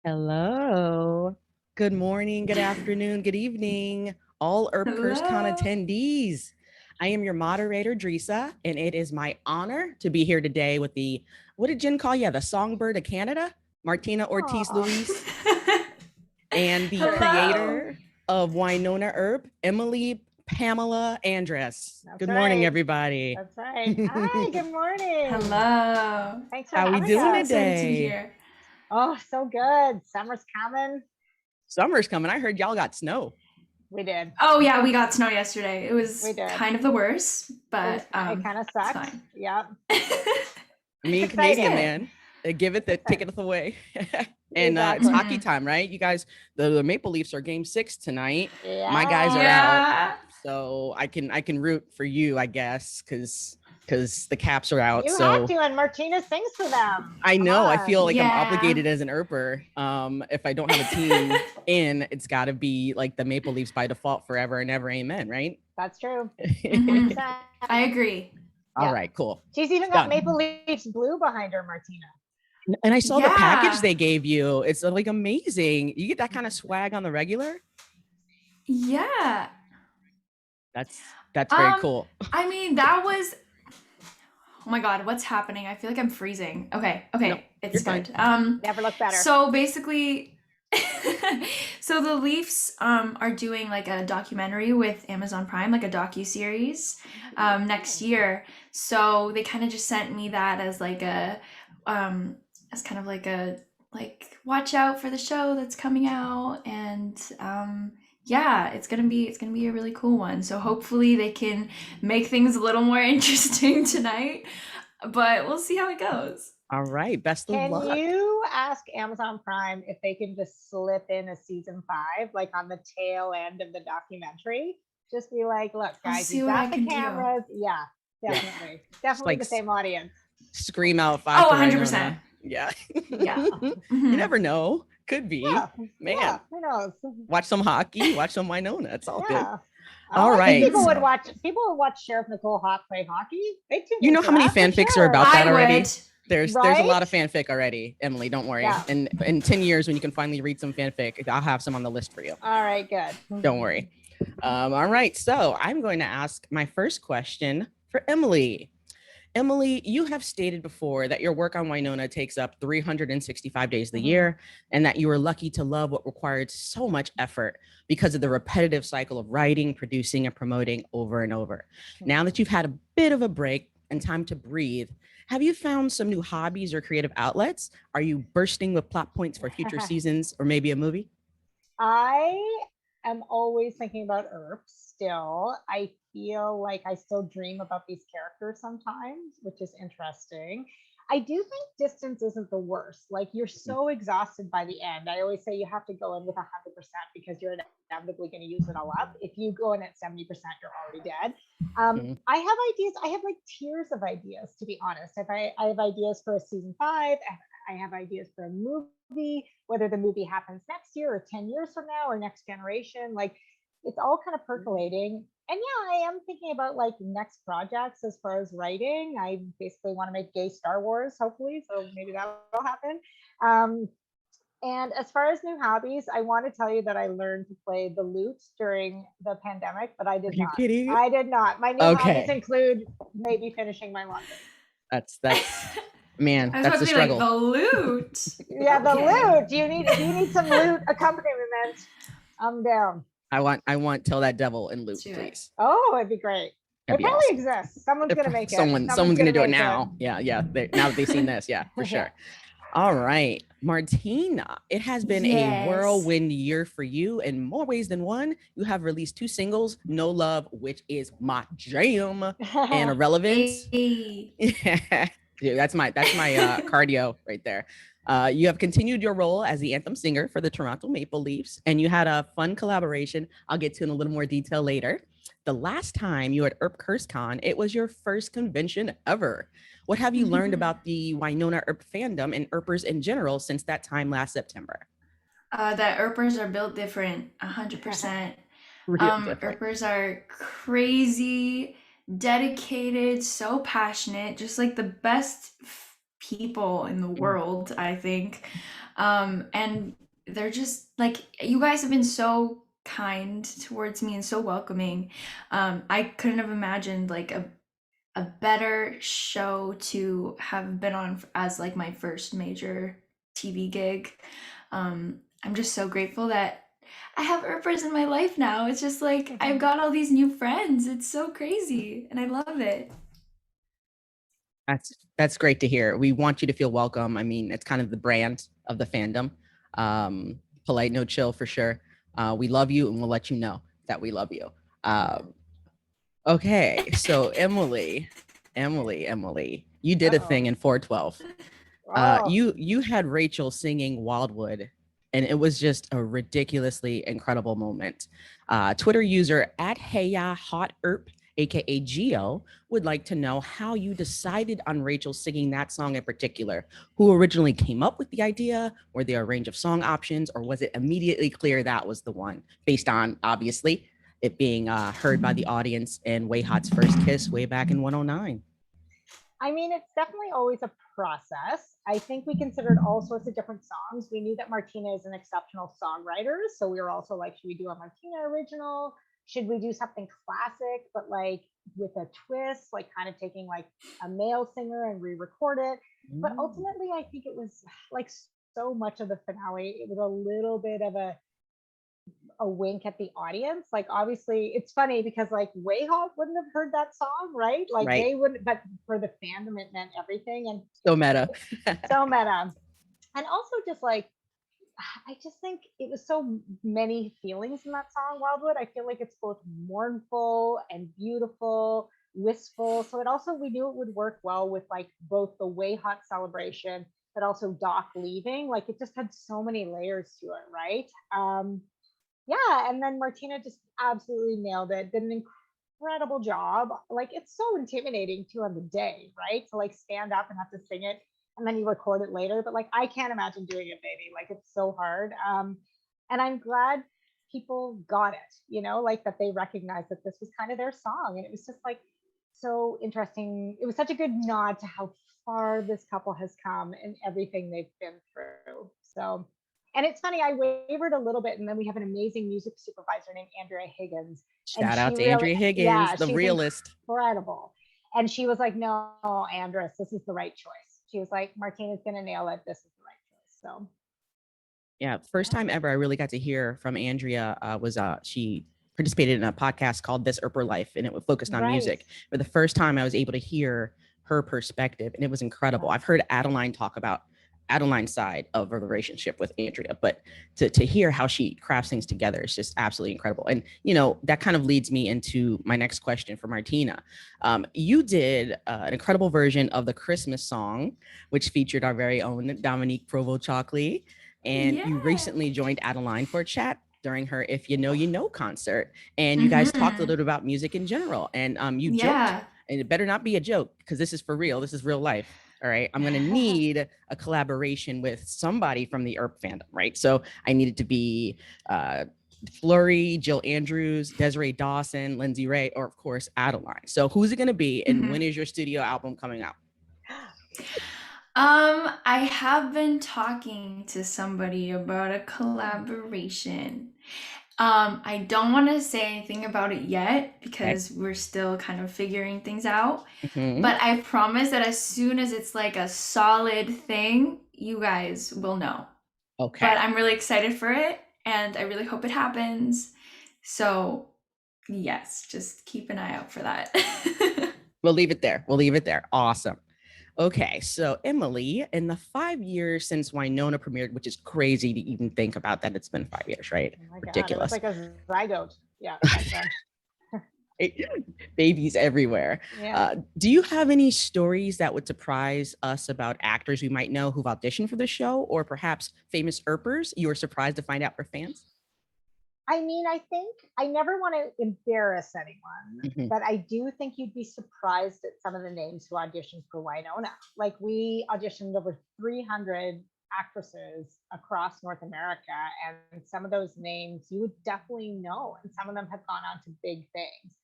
Hello. Good morning, good afternoon, good evening, all Earp CurseCon Hello. attendees. I am your moderator, Drisa, and it is my honor to be here today with what did Jen call you? The songbird of Canada, Martina Ortiz Aw, Luis, and the true. Hello. creator of Winona Earp, Emily Pamela Andress. That's Good morning, right. everybody. That's right. Hi, good morning. Hello. Thanks for How we having So doing us. excited to be today? here. Oh, so good. Summer's coming. Summer's coming. I heard y'all got snow. We did. Oh yeah, we got snow yesterday. It We was did. kind of the worst, but It kind of it's sucked. fine. Yep. I It's mean, It's Canadian exciting. good. man, they give it, It's they take exciting. it away. And it's Exactly. hockey time, right? You guys, the Maple Leafs are game 6 tonight. My guys are Yeah. out, Yeah. so I can root for you, I guess, because the Caps are out. You have So to, and Martina sings for them. I Come know I feel on. like I'm Yeah. obligated as an Earper. If I don't have a team in, it's got to be like the Maple Leafs by default forever and ever. Amen. Right? That's true. hmm 100%. I agree. All Yeah. right, cool. She's even got Done. Maple Leafs blue behind her, Martina. And I saw the package Yeah. they gave you. It's like amazing. You get that kind of swag on the regular. Yeah. That's very Um, cool. I mean, that was oh my god, what's happening? I feel like I'm freezing. Okay, No, okay, you're it's fine. good. Never looked better. So basically so the Leafs are doing like a documentary with Amazon Prime, like a docu-series next year. So they kind of just sent me that as like a as kind of like a like watch out for the show that's coming out and yeah, it's gonna be a really cool one. So hopefully they can make things a little more interesting tonight, but we'll see how it goes. All right. Best of Can luck. you ask Amazon Prime if they can just slip in a season 5, like on the tail end of the documentary? Just be like, look, I'll guys, see you've what I got the can do. cameras. Yeah, Yeah. definitely. Just Definitely like the same audience. scream out five Oh, to 100%. Winona. Yeah. Yeah. You hmm never know. Could be. Yeah, Man. yeah, who knows? Watch some hockey, watch some Winona. It's all good. Yeah. All Oh, I think right. people hmm would watch. People would watch Sheriff Nicole Hawk play hockey. They tune You in know for how many that for fanfics are about sure. that I already? would. There's a lot Right? of fanfic already, Emily. Don't worry. Yeah. And in 10 years, when you can finally read some fanfic, I'll have some on the list for you. All right. Good. Don't worry. All right. So I'm going to ask my first question for Emily. Emily, you have stated before that your work on Winona takes up 365 days of the Mhm. year, and that you were lucky to love what required so much effort because of the repetitive cycle of writing, producing, and promoting over and over. Now that you've had a bit of a break and time to breathe, have you found some new hobbies or creative outlets? Are you bursting with plot points for future seasons or maybe a movie? I am always thinking about Earp still. I feel like I still dream about these characters sometimes, which is interesting. I do think distance isn't the worst. Like you're so exhausted by the end. I always say you have to go in with 100% because you're inevitably going to use it all up. If you go in at 70%, you're already dead. Mhm. I have ideas. I have like tiers of ideas, to be honest. If I have ideas for a season 5, I have ideas for a movie, whether the movie happens next year or 10 years from now or next generation. Like it's all kind of percolating. And yeah, I am thinking about like next projects as far as writing. I basically want to make gay Star Wars, hopefully. So maybe that'll happen. Um, and as far as new hobbies, I want to tell you that I learned to play the lute during the pandemic, but I Are did you not. kidding? I did not. My new hobbies Okay. include maybe finishing my laundry. That's man, I was that's about the to be like struggle. the loot. Yeah, the Okay. lute. Do you need if you need some lute accompaniment? I'm down. I want Tell That Devil in Let's loop, do it. please. Oh, it'd be great. That'd It be probably awesome. exists. Someone's gonna make it. Someone's Someone's gonna gonna do it make it. now. Yeah, yeah. Now that they've seen this, yeah, for Yeah. sure. All right, Martina. It has been a Yes. whirlwind year for you in more ways than one. You have released 2 singles, "No Love," which is my jam, and "Irrelevance." Hey. Yeah, dude, that's my cardio right there. You have continued your role as the anthem singer for the Toronto Maple Leafs, and you had a fun collaboration I'll get to in a little more detail later. The last time you were at Earp CurseCon, it was your first convention ever. What have you learned about the Winona Earp fandom and Earpers in general since that time last September? That Earpers are built different, 100%. Real different. Earpers are crazy, dedicated, so passionate, just like the best people in the world, I think. And they're just like, you guys have been so kind towards me and so welcoming. I couldn't have imagined like a better show to have been on as like my first major TV gig. I'm just so grateful that I have Earpers in my life now. It's just like I've got all these new friends. It's so crazy and I love it. That's great to hear. We want you to feel welcome. I mean, it's kind of the brand of the fandom. Polite, no chill for sure. We love you, and we'll let you know that we love you. Okay, so Emily, you did a thing in 412. Oh, You had Rachel singing Wildwood, and it was just a ridiculously incredible moment. Twitter user at Heya Hot Earp, aka Geo, would like to know how you decided on Rachel singing that song in particular. Who originally came up with the idea? Were there a range of song options, or was it immediately clear that was the one, based on obviously it being heard by the audience in Way Hot's first kiss way back in 109? I mean, it's definitely always a process. I think we considered all sorts of different songs. We knew that Martina is an exceptional songwriter. So we were also like, should we do a Martina original? Should we do something classic, but like with a twist, like kind of taking like a male singer and re record it? But ultimately, I think it was like so much of the finale, it was a little bit of a wink at the audience. Like obviously it's funny because like Wayhawk wouldn't have heard that song, right? Like Right. they wouldn't, but for the fandom it meant everything. And So meta. so meta. And also just like I just think it was so many feelings in that song, Wildwood. I feel like it's both mournful and beautiful, wistful. So it also we knew it would work well with like both the Way Hot celebration, but also Doc leaving. Like it just had so many layers to it, right? Yeah, and then Martina just absolutely nailed it. Did an incredible job. Like it's so intimidating too on the day, right? To like stand up and have to sing it and then you record it later. But like I can't imagine doing it, baby. Like it's so hard. And I'm glad people got it, like that they recognized that this was kind of their song. And it was just like so interesting. It was such a good nod to how far this couple has come and everything they've been through. So and it's funny, I wavered a little bit, and then we have an amazing music supervisor named Andrea Higgins, and Shout out she to really, Andrea Higgins, yeah, the she's realist. incredible. And she was like, "No, Andres, this is the right choice." She was like, "Martina's gonna nail it. This is the right choice." So, Yeah, first time ever I really got to hear from Andrea was she participated in a podcast called This Earper Life, and it was focused on right, music. For the first time, I was able to hear her perspective, and it was incredible. I've heard Adeline talk about Adeline's side of a relationship with Andrea, but to hear how she crafts things together is just absolutely incredible. And that kind of leads me into my next question for Martina. You did an incredible version of the Christmas song, which featured our very own Dominique Provo Chalkley. And Yeah. you recently joined Adeline for a chat during her If You Know You Know concert. And you guys talked a Mm-hmm. little bit about music in general. And you joked, Yeah. and it better not be a joke because this is for real. This is real life. All right. I'm going to need a collaboration with somebody from the Earp fandom. Right. So I needed to be Flurry, Jill Andrews, Desiree Dawson, Lindsay Ray, or of course, Adeline. So who's it going to be? And Mm-hmm. when is your studio album coming out? I have been talking to somebody about a collaboration. I don't want to say anything about it yet Okay. because we're still kind of figuring things out. Mm-hmm. But I promise that as soon as it's like a solid thing, you guys will know. Okay. But I'm really excited for it and I really hope it happens. So, yes, just keep an eye out for that. We'll leave it there. We'll leave it there. Awesome. Okay, so Emily, in the 5 years since Winona premiered, which is crazy to even think about that it's been 5 years, right? oh my God, it was Ridiculous. like a zygote. Yeah, back then. Babies everywhere. Yeah. Do you have any stories that would surprise us about actors we might know who've auditioned for the show, or perhaps famous Earpers you were surprised to find out for fans? I mean, I think I never want to embarrass anyone, Mhm. but I do think you'd be surprised at some of the names who auditioned for Winona. Like we auditioned over 300 actresses across North America, and some of those names you would definitely know, and some of them have gone on to big things.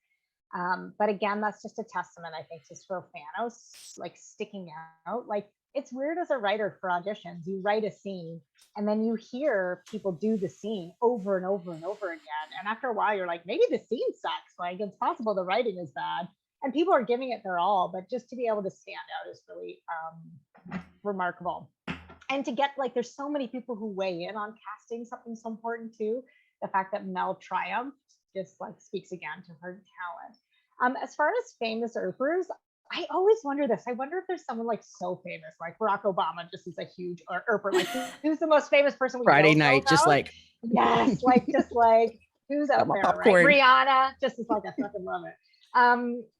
But again, that's just a testament, I think, to Sophanos like sticking out. Like it's weird as a writer for auditions. You write a scene and then you hear people do the scene over and over and over again. And after a while, you're like, maybe the scene sucks. Like, it's possible the writing is bad. And people are giving it their all, but just to be able to stand out is really remarkable. And to get, like, there's so many people who weigh in on casting something so important too. The fact that Mel triumphed just like speaks again to her talent. As far as famous Earpers, I always wonder this. I wonder if there's someone like so famous, like Barack Obama, just is a huge Earper. Like, who's the most famous person we Friday don't know night, just about? like, Yes, like just like who's out my there, popcorn. right? Rihanna, just is like, I fucking love it.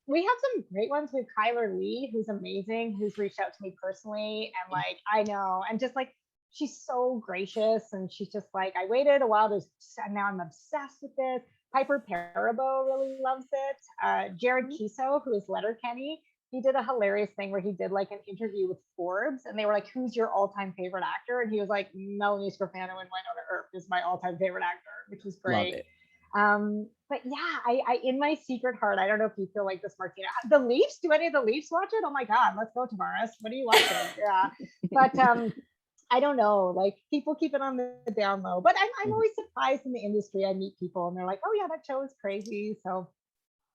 We have some great ones with Kyler Lee, who's amazing, who's reached out to me personally, and like, I know, and just like, she's so gracious, and she's just like, I waited a while to, and now I'm obsessed with this. Piper Perabo really loves it. Jared Kiso, who is Letterkenny, he did a hilarious thing where he did like an interview with Forbes, and they were like, who's your all-time favorite actor? And he was like, Melanie Scrofano and Winona Earp is my all-time favorite actor, which was great. Love it. But yeah, I in my secret heart, I don't know if you feel like this, Martina. The Leafs, do any of the Leafs watch it? Oh my God, let's go, Tavares. What are you watching? Yeah. But I don't know, like, people keep it on the down low, but I'm always surprised in the industry. I meet people and they're like, oh yeah, that show is crazy. So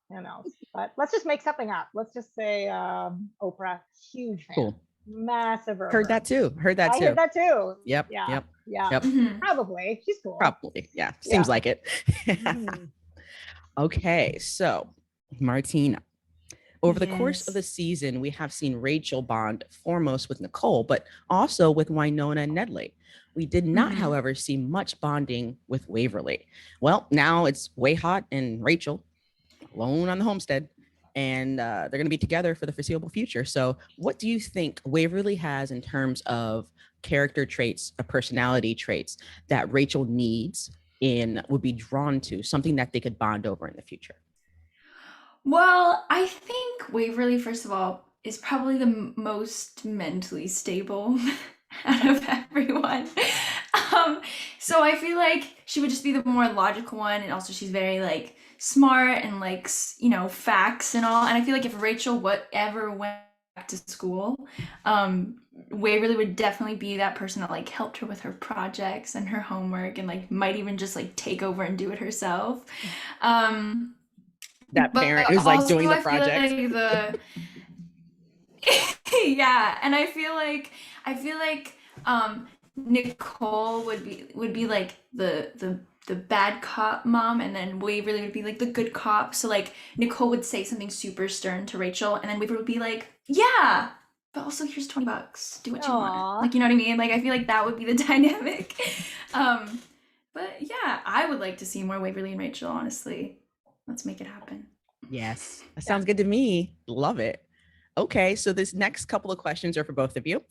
who knows? But let's just make something up. Let's just say Oprah, huge fan. Cool. Massive Earper. Heard that too. I heard that too. Yep. Yeah. Yep. Yeah. Yep. Probably. She's cool. Probably. Yeah. Seems like it. Mhm. Okay. So, Martina, over the course Yes. of the season, we have seen Rachel bond foremost with Nicole, but also with Winona and Nedley. We did not, Mhm. however, see much bonding with Waverly. Well, now it's Way Hot and Rachel alone on the homestead, and they're going to be together for the foreseeable future. So what do you think Waverly has in terms of character traits, personality traits that Rachel needs and would be drawn to, something that they could bond over in the future? Well, I think Waverly, first of all, is probably the most mentally stable out of everyone. So I feel like she would just be the more logical one, and also she's very like smart and like facts and all. And I feel like if Rachel ever went back to school, Waverly would definitely be that person that like helped her with her projects and her homework, and like might even just like take over and do it herself. That But parent who's like also doing the I feel project. like yeah, and I feel like Nicole would be like the bad cop mom, and then Waverly would be like the good cop. So like Nicole would say something super stern to Rachel, and then Waverly would be like, yeah, but also here's $20. Do what you Aw. want. Like, you know what I mean? Like, I feel like that would be the dynamic. But yeah, I would like to see more Waverly and Rachel, honestly. Let's make it happen. Yes, that sounds good to me. Love it. Okay, so this next couple of questions are for both of you.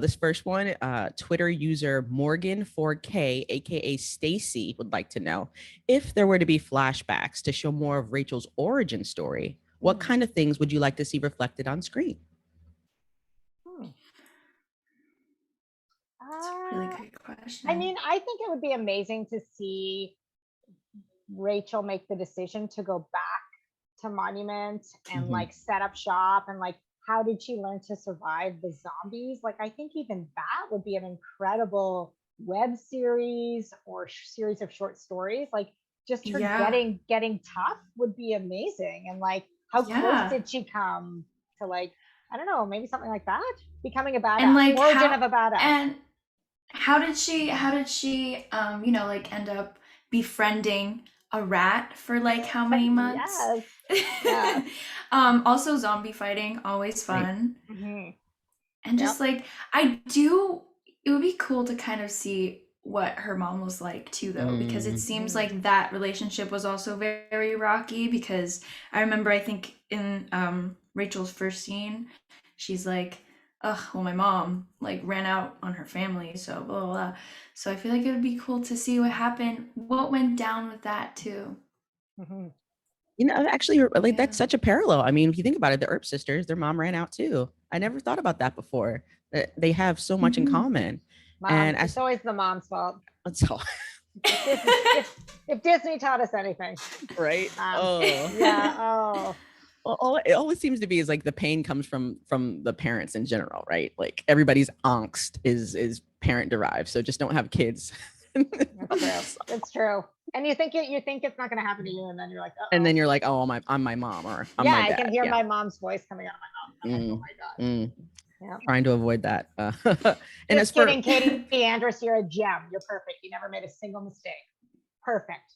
This first one, Twitter user Morgan4K, aka Stacy, would like to know if there were to be flashbacks to show more of Rachel's origin story, what kind of things would you like to see reflected on screen? That's a really good question. I mean, I think it would be amazing to see Rachel make the decision to go back to Monument and Mhm. like set up shop, and like, how did she learn to survive the zombies? Like, I think even that would be an incredible web series or series of short stories. Like, just her Yeah. getting tough would be amazing. And like, how Yeah. close did she come to, like, I don't know, maybe something like that, becoming a badass, And like origin of a badass. And how did she like end up befriending a rat for like how many months? Yes. Yeah. Also zombie fighting, always Right. fun. Mhm. And just like it would be cool to kind of see what her mom was like too, though, because it seems like that relationship was also very, very rocky. Because I remember, I think in Rachel's first scene, she's like, "Ugh, well, my mom like ran out on her family, so blah blah blah." So I feel like it would be cool to see what happened, what went down with that too. Mhm. You know, actually, like, that's Yeah. such a parallel. I mean, if you think about it, the Earp sisters, their mom ran out too. I never thought about that before. They have so much in Mhm. common. Mom, And it's always the mom's fault. so, If Disney taught us anything. right? Um, Oh, Yeah. Oh. all it always seems to be is like the pain comes from the parents in general, right? Like everybody's angst is parent derived. So just don't have kids. That's true. It's true. And you think it's not going to happen to you, and then you're like, And then oh. you're like, oh, I'm my mom or I'm Yeah, my I dad. can hear Yeah. my mom's voice coming out of my mouth. I'm like, oh my god. Yeah. Trying to avoid that. And as Just for kidding, Katie Andrus, you're a gem. You're perfect. You never made a single mistake. Perfect.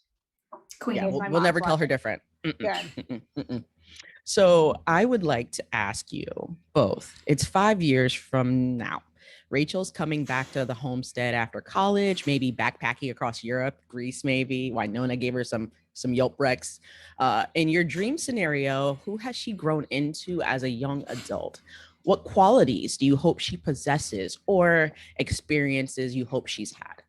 Queen. yeah, Here's we'll, my we'll mom's never tell her watching. different. Good. So I would like to ask you both. It's 5 years from now. Rachel's coming back to the homestead after college, maybe backpacking across Europe, Greece, maybe. Winona gave her some Yelp Rex. In your dream scenario, who has she grown into as a young adult? What qualities do you hope she possesses or experiences you hope she's had?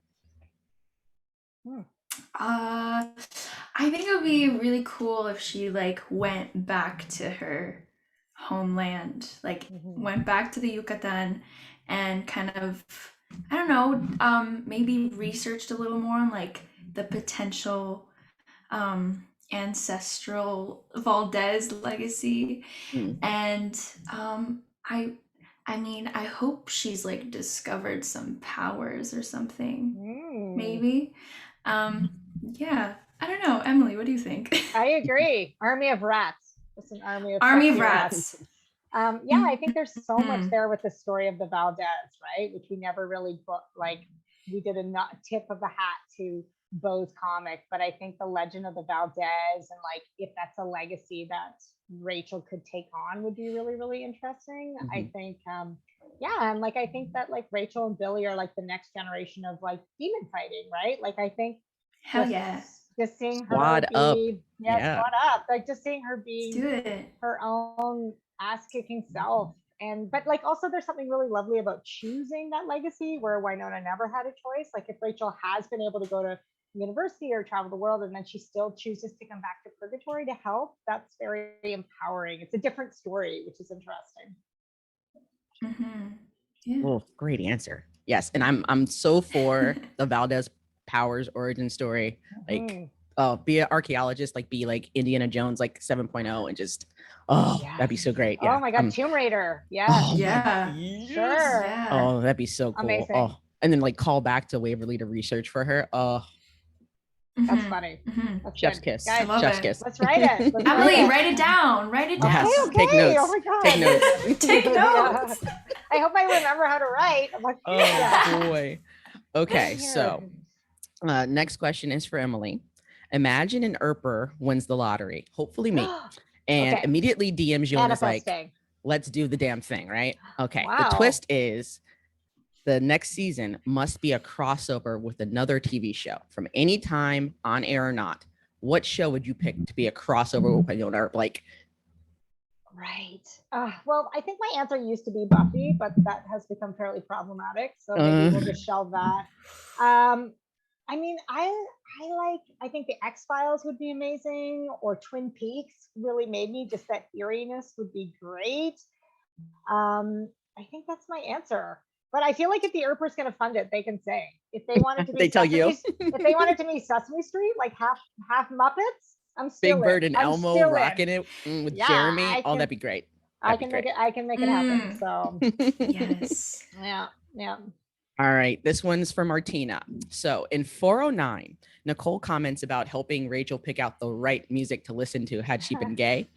I think it would be really cool if she like went back to her homeland, like went back to the Yucatan and kind of, I don't know, maybe researched a little more on like the potential ancestral Valdez legacy. And I mean, I hope she's like discovered some powers or something. Maybe. Yeah. I don't know. Emily, what do you think? I agree. Army of rats. Just an army of Army of sexy rats. Yeah, I think there's so much there with the story of the Valdez, right? Which we never really like. We did a tip of the hat to Bo's comic, but I think the legend of the Valdez and like if that's a legacy that Rachel could take on would be really, really interesting. I think, yeah, and like I think that like Rachel and Billy are like the next generation of like demon fighting, right? Like I think Hell yeah. just seeing her Squad up. squad up, like just seeing her Let's being do it. her own ass-kicking self. And but like also there's something really lovely about choosing that legacy where Winona never had a choice. Like if Rachel has been able to go to university or travel the world and then she still chooses to come back to purgatory to help, that's very empowering. It's a different story, which is interesting. Yeah. Oh, great answer. Yes, and I'm so for the Valdez Powers origin story. Like, be an archaeologist, like be like Indiana Jones, like 7.0, and just that'd be so great. Yeah. Oh my god, Tomb Raider. Yeah. Oh, Yeah. Sure. Yeah. Oh, that'd be so cool. Amazing. Oh, and then like call back to Waverly to research for her. Oh, that's funny. That's chef's good. kiss. Guys, Chef's it. kiss. let's write it. Let's Emily, write it down. Write it down. Yes. Okay. Take notes. Oh my god. Take notes. Take notes. I hope I remember how to write. I'm like, Oh boy. Okay, so next question is for Emily. Imagine an Earper wins the lottery, hopefully me, and Okay. immediately DMs you and is like, Manifesting. let's do the damn thing, right? Okay. Wow. The twist is the next season must be a crossover with another TV show from any time, on air or not. What show would you pick to be a crossover with Winona Earp? Like, right. Well, I think my answer used to be Buffy, but that has become fairly problematic. So maybe we'll just shelve that. I mean, I think the X-Files would be amazing, or Twin Peaks really made me, just that eeriness would be great. I think that's my answer. But I feel like if the Earper's going to fund it, they can say if they wanted to be They tell you. if they wanted to be Sesame Street, like half Muppets, I'm still Big Bird in. and I'm Elmo still rocking in. it with Yeah, Jeremy. I Oh, can- that'd be great. I can make it happen. So Yes. yeah. All right, this one's for Martina. So in 409, Nicole comments about helping Rachel pick out the right music to listen to had she been gay.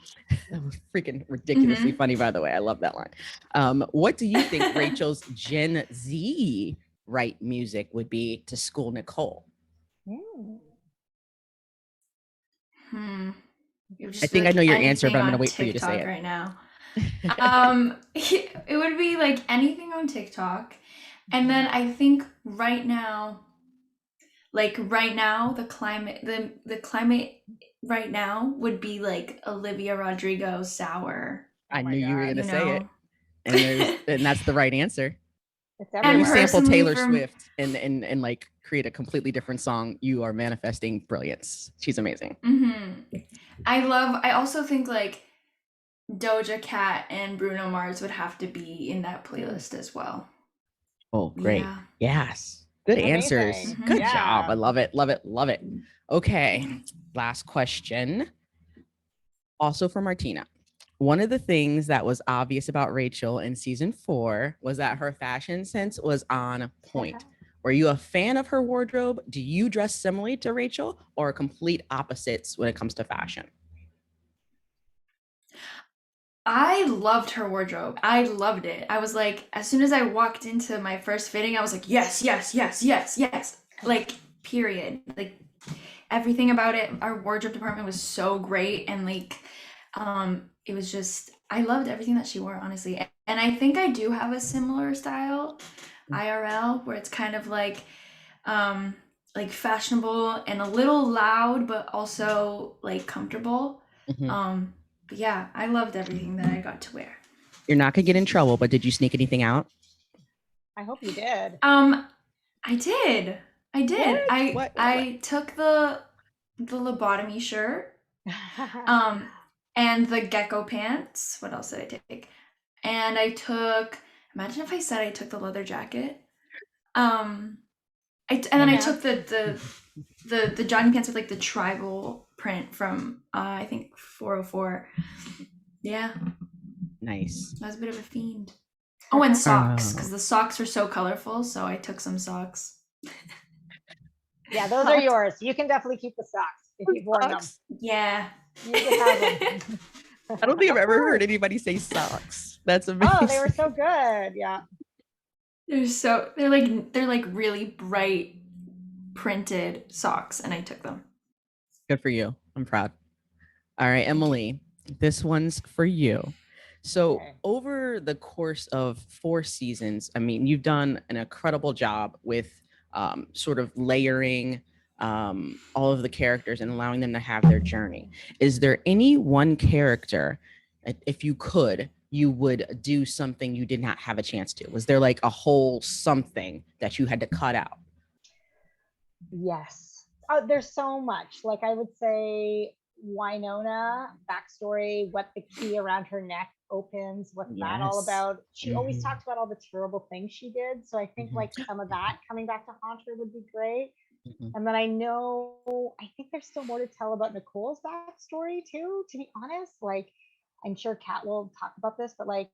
That was freaking ridiculously funny, by the way. I love that line. What do you think Rachel's Gen Z right music would be to school Nicole? I think I know your answer, but I'm going to wait for you to say it. Right now. It would be like anything on TikTok. And then I think right now, the climate right now would be like Olivia Rodrigo Sour. I knew you were going to say it. know? And that's the right answer. It's If you everywhere. sample personally Taylor from- Swift and like create a completely different song, you are manifesting brilliance. She's amazing. I also think like Doja Cat and Bruno Mars would have to be in that playlist as well. Oh, great. Yeah. Yes. Good Amazing. answers. Mhm. Good Yeah. job. I love it. Love it. Love it. Okay. Last question. Also for Martina. One of the things that was obvious about Rachel in season 4 was that her fashion sense was on point. Were you a fan of her wardrobe? Do you dress similarly to Rachel or complete opposites when it comes to fashion? I loved her wardrobe. I loved it. I was like, as soon as I walked into my first fitting, I was like, yes, yes, yes, yes, yes. Like, period. Like, everything about it, our wardrobe department was so great. And like, it was just, I loved everything that she wore, honestly. And I think I do have a similar style, IRL, where it's kind of like fashionable and a little loud, but also like comfortable. Mhm. But yeah, I loved everything that I got to wear. You're not gonna get in trouble, but did you sneak anything out? I hope you did. I did. I did. What? I What? I took the lobotomy shirt, um, and the gecko pants. What else did I take? And I took. Imagine if I said I took the leather jacket. Um, and then I took the jogging pants with like the tribal print from I think 404. Yeah, Nice. I was a bit of a fiend. Oh, and socks, because Oh. the socks were so colorful, so I took some socks. Yeah, those are yours. You can definitely keep the socks if you've worn them. Socks? Yeah. You can have them. I don't think I've Of ever heard course. anybody say socks. That's amazing. Oh, they were so good. Yeah. They're like really bright printed socks, and I took them. Good for you. I'm proud. All right, Emily, this one's for you. So, Okay. over the course of 4 seasons, I mean, you've done an incredible job with sort of layering all of the characters and allowing them to have their journey. Is there any one character, if you could, you would do something you did not have a chance to? Was there like a whole something that you had to cut out? Yes. Oh, there's so much. Like I would say Winona backstory, what the key around her neck opens, what's that all Yes. about? She always Mhm. talked about all the terrible things she did. So I think Mhm. like some of that coming back to haunt her would be great. Mhm. And then I think there's still more to tell about Nicole's backstory too, to be honest. Like I'm sure Kat will talk about this, but like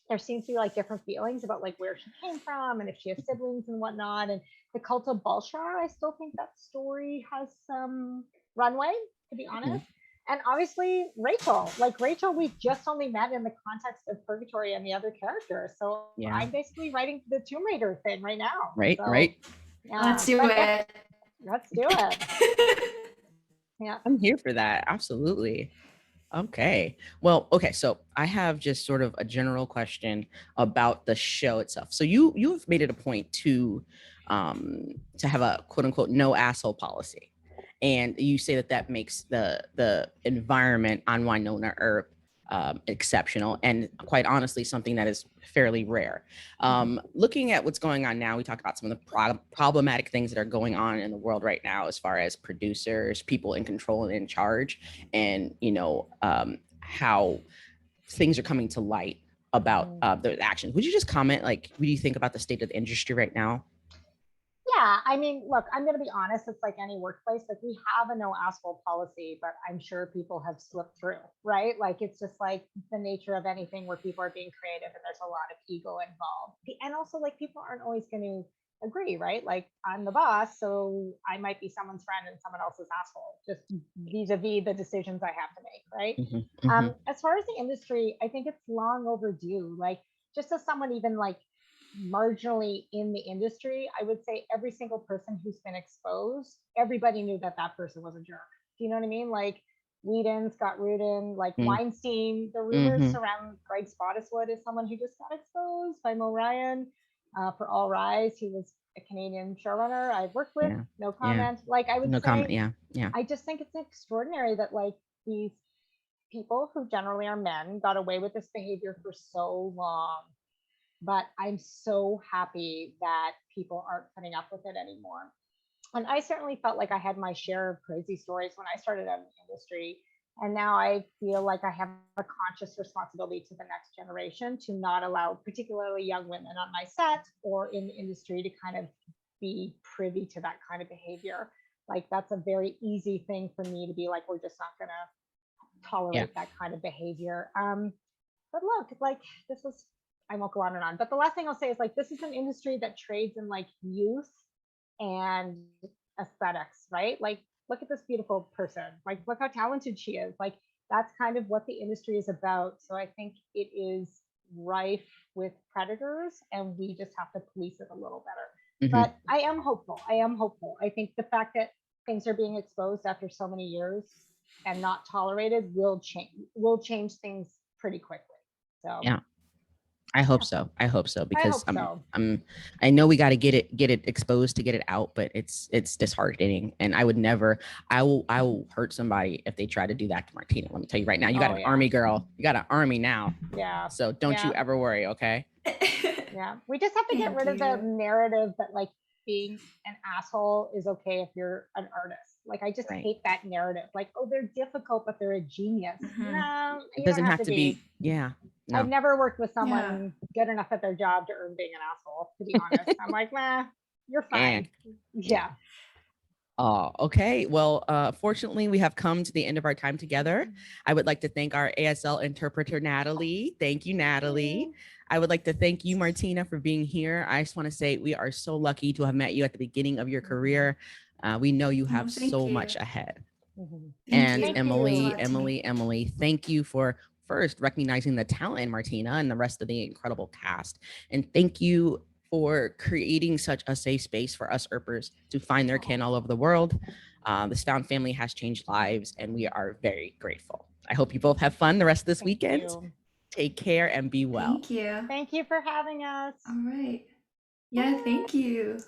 there seems to be like different feelings about like where she came from and if she has siblings and whatnot. And the cult of Balshar, I still think that story has some runway, to be Mhm. honest. And obviously Rachel, like Rachel, we've just only met in the context of Purgatory and the other characters. So Yeah. I'm basically writing the Tomb Raider thing right now. Right. So Right. yeah, Let's do but it. let's do it. Yeah. I'm here for that. Absolutely. Okay. Well, okay. So I have just sort of a general question about the show itself. So you've made it a point to have a quote unquote no asshole policy, and you say that that makes the environment on Winona Earp exceptional, and quite honestly, something that is fairly rare. Looking at what's going on now, we talked about some of the problematic things that are going on in the world right now, as far as producers, people in control and in charge, and how things are coming to light about the actions. Would you just comment, like, what do you think about the state of the industry right now? Yeah, I mean, look, I'm going to be honest. It's like any workplace. Like we have a no asshole policy, but I'm sure people have slipped through, right? Like it's just like the nature of anything where people are being creative and there's a lot of ego involved. And also, like people aren't always going to agree, right? Like I'm the boss, so I might be someone's friend and someone else's asshole, just vis-a-vis the decisions I have to make, right? Mm-hmm, mm-hmm, As far as the industry, I think it's long overdue. Like just as someone even like marginally in the industry, I would say every single person who's been exposed, everybody knew that that person was a jerk. Do you know what I mean? Like Whedon, Scott Rudin, like Weinstein. The rumors mm-hmm. surround Greg Spottiswoode as someone who just got exposed by Mo Ryan for All Rise. He was a Canadian showrunner I've worked with. Yeah, No yeah. comment. Like I would No comment. say, Yeah, yeah. I just think it's extraordinary that like these people who generally are men got away with this behavior for so long, but I'm so happy that people aren't putting up with it anymore. And I certainly felt like I had my share of crazy stories when I started out in the industry. And now I feel like I have a conscious responsibility to the next generation to not allow, particularly young women on my set or in the industry, to kind of be privy to that kind of behavior. Like that's a very easy thing for me to be like, we're just not going to tolerate that kind of behavior. But look, like this is, I won't go on and on. But the last thing I'll say is like this is an industry that trades in like youth and aesthetics, right? Like look at this beautiful person. Like look how talented she is. Like that's kind of what the industry is about. So I think it is rife with predators and we just have to police it a little better. Mhm. But I am hopeful. I am hopeful. I think the fact that things are being exposed after so many years and not tolerated will change things pretty quickly. So Yeah. I hope yeah, so. I hope so I because hope so. I know we got to get it exposed to get it out, but it's disheartening. And I would never, I will hurt somebody if they try to do that to Martina. Let me tell you right now, you got Oh an yeah, army girl, you got an army now, yeah, so don't you yeah, ever worry, okay? yeah. We just have to get Thank rid of the you. narrative that like being an asshole is okay if you're an artist. Like I just Right. hate that narrative. Like, oh, they're difficult, but they're a genius. Mhm. No, It you don't doesn't have have to to be. be. Yeah. I've No. never worked with Yeah. someone good enough at their job to earn being an asshole, to be honest. I'm like, nah, you're Eh. fine. Yeah. Oh, okay. Well, fortunately, we have come to the end of our time together. I would like to thank our ASL interpreter, Natalie. Thank you, Natalie. I would like to thank you, Martina, for being here. I just want to say we are so lucky to have met you at the beginning of your career. We know you Oh, have thank so you. much ahead. Mhm. Thank And you. Thank It means a you. lot to me. Emily, thank you for first recognizing the talent in Martina and the rest of the incredible cast. And thank you for creating such a safe space for us Earpers to find their kin all over the world. This found family has changed lives, and we are very grateful. I hope you both have fun the rest of this Thank weekend. you. Take care and be well. Thank you. Thank you for having us. All right. Yeah, thank you.